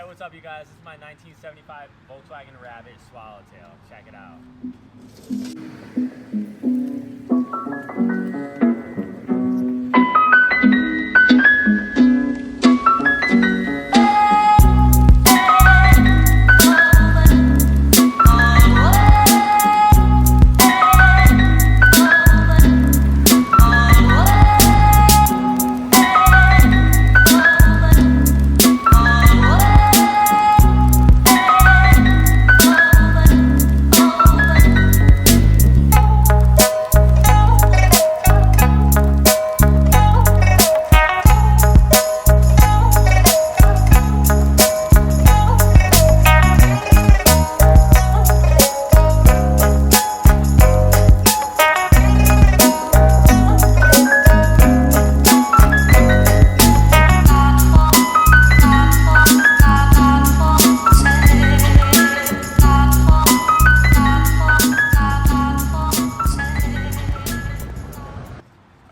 Alright, what's up you guys? This is my 1975 Volkswagen Rabbit Swallowtail. Check it out.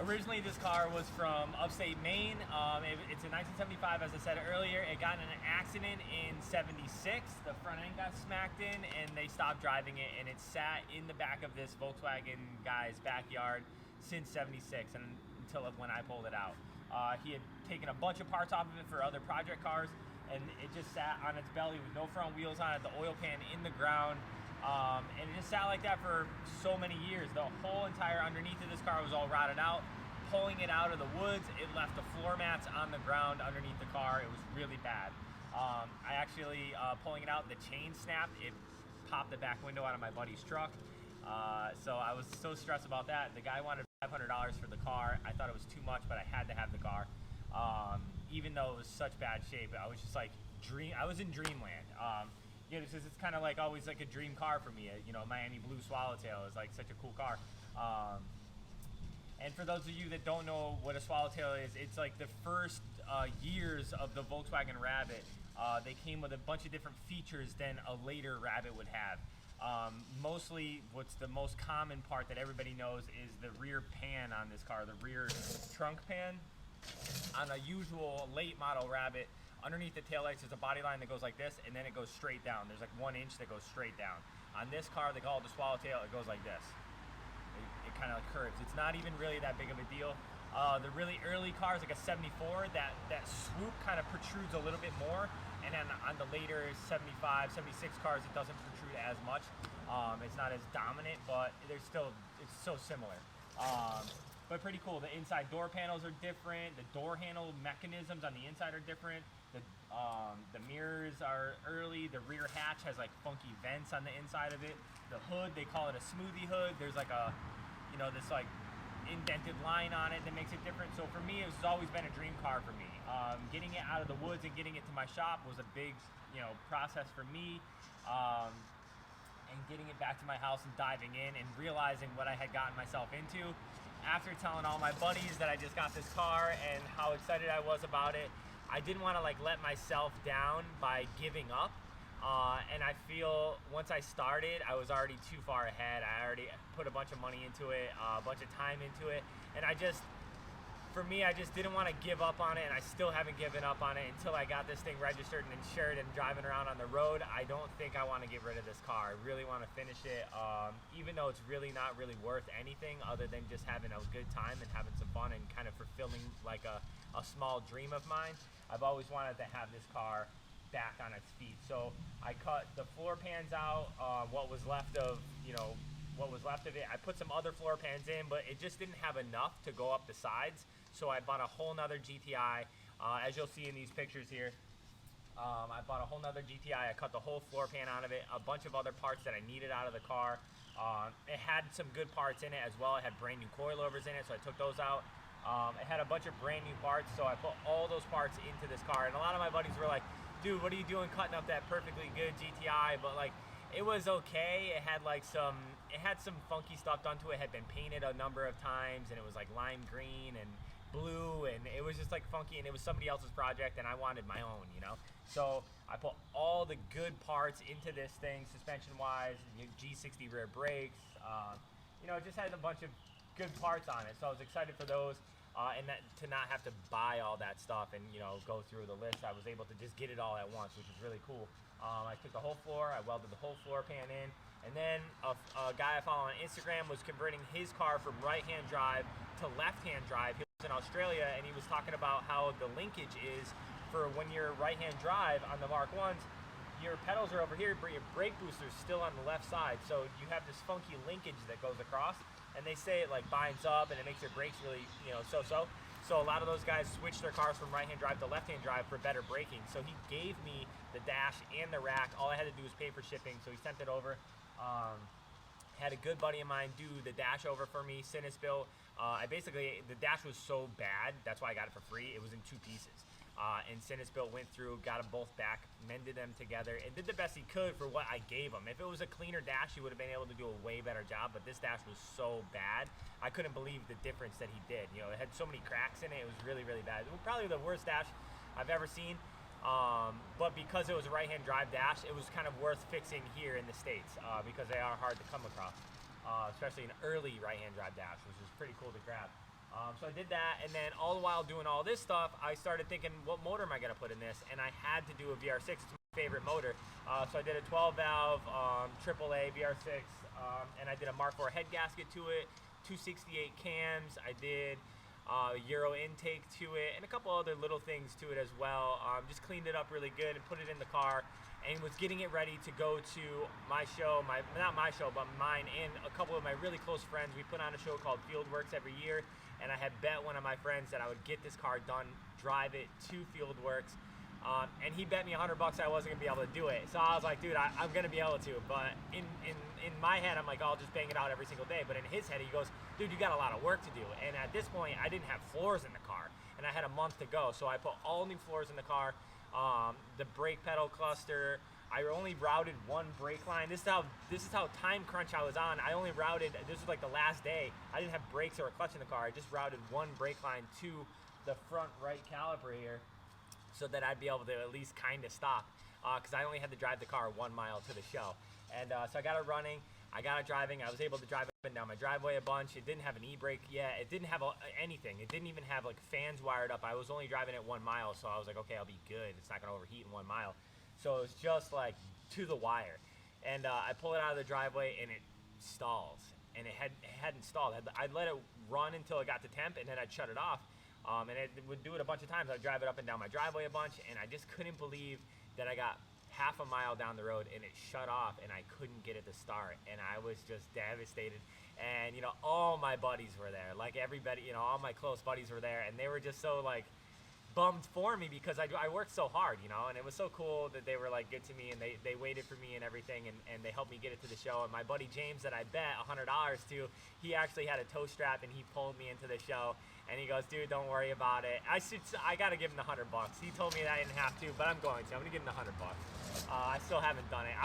Originally, this car was from upstate Maine. It's a 1975, as I said earlier. It got in an accident in '76. The front end got smacked in, and they stopped driving it, and it sat in the back of this Volkswagen guy's backyard since '76, and until when I pulled it out. He had taken a bunch of parts off of it for other project cars, and it just sat on its belly with no front wheels on it, the oil pan in the ground. And it just sat like that for so many years. The whole entire underneath of this car was all rotted out. Pulling it out of the woods, it left the floor mats on the ground underneath the car. It was really bad. I actually, pulling it out, the chain snapped. It popped the back window out of my buddy's truck. So I was so stressed about that. The guy wanted $500 for the car. I thought it was too much, but I had to have the car. Even though it was such bad shape, I was just like, I was in dreamland. You know, it's kind of like always like a dream car for me. You know, Miami Blue Swallowtail is like such a cool car. And for those of you that don't know what a Swallowtail is, it's like the first years of the Volkswagen Rabbit. They came with a bunch of different features than a later Rabbit would have. Mostly, what's the most common part that everybody knows is the rear pan on this car, the rear trunk pan. On a usual late model Rabbit, underneath the taillights there's a body line that goes like this, and then it goes straight down. There's like 1 inch that goes straight down. On this car, they call it the Swallowtail, it goes like this. It kind of like curves. It's not even really that big of a deal. The really early cars, like a 74, that swoop kind of protrudes a little bit more, and then on the later 75, 76 cars, it doesn't protrude as much. It's not as dominant, but it's so similar. But pretty cool. The inside door panels are different. The door handle mechanisms on the inside are different. The mirrors are early. The rear hatch has like funky vents on the inside of it. The hood, they call it a smoothie hood. There's like a, you know, this like indented line on it that makes it different. So for me, it's always been a dream car for me. Getting it out of the woods and getting it to my shop was a big, you know, process for me. And getting it back to my house and diving in and realizing what I had gotten myself into. After telling all my buddies that I just got this car and how excited I was about it, I didn't want to like let myself down by giving up. And I feel once I started, I was already too far ahead. I already put a bunch of money into it, a bunch of time into it, and for me, I just didn't want to give up on it, and I still haven't given up on it until I got this thing registered and insured and driving around on the road. I don't think I want to get rid of this car. I really want to finish it, even though it's really not really worth anything other than just having a good time and having some fun and kind of fulfilling like a small dream of mine. I've always wanted to have this car back on its feet. So I cut the floor pans out, what was left of it. I put some other floor pans in, but it just didn't have enough to go up the sides. So I bought a whole nother GTI. As you'll see in these pictures here, I bought a whole nother GTI. I cut the whole floor pan out of it, a bunch of other parts that I needed out of the car. It had some good parts in it as well. It had brand new coilovers in it, so I took those out. It had a bunch of brand new parts, so I put all those parts into this car. And a lot of my buddies were like, dude, what are you doing cutting up that perfectly good GTI? But like, it was okay. It had some funky stuff done to it. It had been painted a number of times, and it was like lime green and blue, and it was just like funky, and it was somebody else's project, and I wanted my own, you know. So I put all the good parts into this thing, suspension-wise, G60 rear brakes. You know, it just had a bunch of good parts on it, so I was excited for those. and to not have to buy all that stuff and go through the list. I was able to just get it all at once, which is really cool. I took the whole floor, I welded the whole floor pan in, and then a guy I follow on Instagram was converting his car from right-hand drive to left-hand drive. He was in Australia, and he was talking about how the linkage is for when you're right-hand drive on the Mark 1s, your pedals are over here, but your brake booster's still on the left side, so you have this funky linkage that goes across, and they say it like binds up and it makes your brakes really, so-so. So a lot of those guys switch their cars from right-hand drive to left-hand drive for better braking. So he gave me the dash and the rack. All I had to do was pay for shipping, so he sent it over. Had a good buddy of mine do the dash over for me, Cinnisbill. The dash was so bad, that's why I got it for free. It was in 2 pieces. And Cinnisbill went through, got them both back, mended them together, and did the best he could for what I gave him. If it was a cleaner dash, he would have been able to do a way better job, but this dash was so bad, I couldn't believe the difference that he did. It had so many cracks in it, it was really, really bad. It was probably the worst dash I've ever seen, but because it was a right-hand drive dash, it was kind of worth fixing here in the States, because they are hard to come across, especially an early right-hand drive dash, which is pretty cool to grab. So I did that, and then all the while doing all this stuff, I started thinking, what motor am I going to put in this? And I had to do a VR6. It's my favorite motor. So I did a 12-valve AAA VR6, and I did a Mark IV head gasket to it, 268 cams. I did Euro intake to it, and a couple other little things to it as well. Just cleaned it up really good and put it in the car, and was getting it ready to go to my show, not my show, but mine and a couple of my really close friends. We put on a show called Fieldworks every year, and I had bet one of my friends that I would get this car done, drive it to Fieldworks, and he bet me $100 I wasn't gonna be able to do it. So I was like, dude, I'm gonna be able to, but in my head, I'm like, I'll just bang it out every single day. But in his head, he goes, dude, you got a lot of work to do. And at this point, I didn't have floors in the car, and I had a month to go. So I put all new floors in the car, the brake pedal cluster. I only routed one brake line. This is how time crunch I was on. I only routed, this was like the last day. I didn't have brakes or a clutch in the car. I just routed one brake line to the front right calibrator so that I'd be able to at least kind of stop, because I only had to drive the car 1 mile to the show. And so I got it running, I got it driving. I was able to drive up and down my driveway a bunch. It didn't have an e-brake yet. It didn't have anything. It didn't even have like fans wired up. I was only driving it 1 mile, so I was like, okay, I'll be good. It's not gonna overheat in 1 mile. So it's just like to the wire, and I pull it out of the driveway and it stalls, and it hadn't stalled. I'd let it run until it got to temp, and then I'd shut it off, and it would do it a bunch of times. I'd drive it up and down my driveway a bunch, and I just couldn't believe that I got half a mile down the road and it shut off and I couldn't get it to start, and I was just devastated. And all my buddies were there, like everybody, all my close buddies were there, and they were just so like bummed for me because I worked so hard, and it was so cool that they were like good to me, and they waited for me and everything, and they helped me get it to the show. And my buddy James that I bet $100 to, he actually had a tow strap and he pulled me into the show, and he goes, dude, don't worry about it. I gotta give him the $100. He told me that I didn't have to, but I'm going to. I'm gonna give him the $100. I still haven't done it.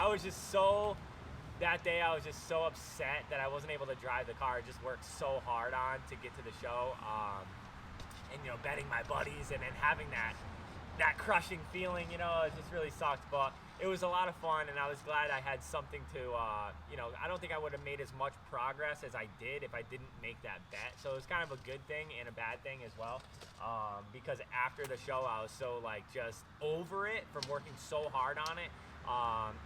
That day I was just so upset that I wasn't able to drive the car. I just worked so hard on to get to the show. And betting my buddies and having that crushing feeling, it just really sucked. But it was a lot of fun, and I was glad I had something to, I don't think I would have made as much progress as I did if I didn't make that bet. So it was kind of a good thing and a bad thing as well, because after the show I was so like just over it from working so hard on it,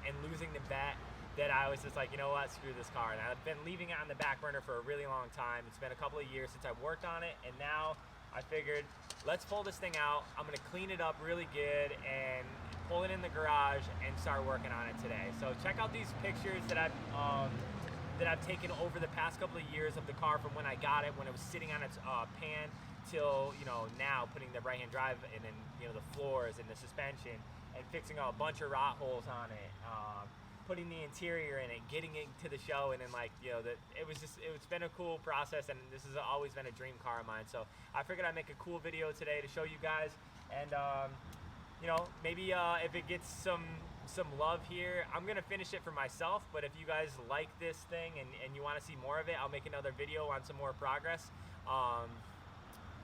and losing the bet, that I was just like, you know what, screw this car. And I've been leaving it on the back burner for a really long time. It's been a couple of years since I've worked on it, and now I figured, let's pull this thing out. I'm gonna clean it up really good and pull it in the garage and start working on it today. So check out these pictures that I've taken over the past couple of years of the car, from when I got it, when it was sitting on its pan, till now, putting the right-hand drive and then the floors and the suspension, and fixing a bunch of rot holes on it. Putting the interior in it, getting it to the show, and then it's been a cool process, and this has always been a dream car of mine. So I figured I'd make a cool video today to show you guys, and maybe if it gets some love here, I'm gonna finish it for myself. But if you guys like this thing and you want to see more of it, I'll make another video on some more progress,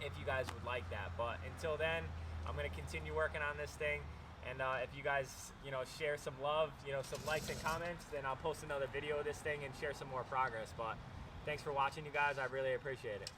if you guys would like that. But until then, I'm gonna continue working on this thing. And if you guys, share some love, some likes and comments, then I'll post another video of this thing and share some more progress. But thanks for watching, you guys. I really appreciate it.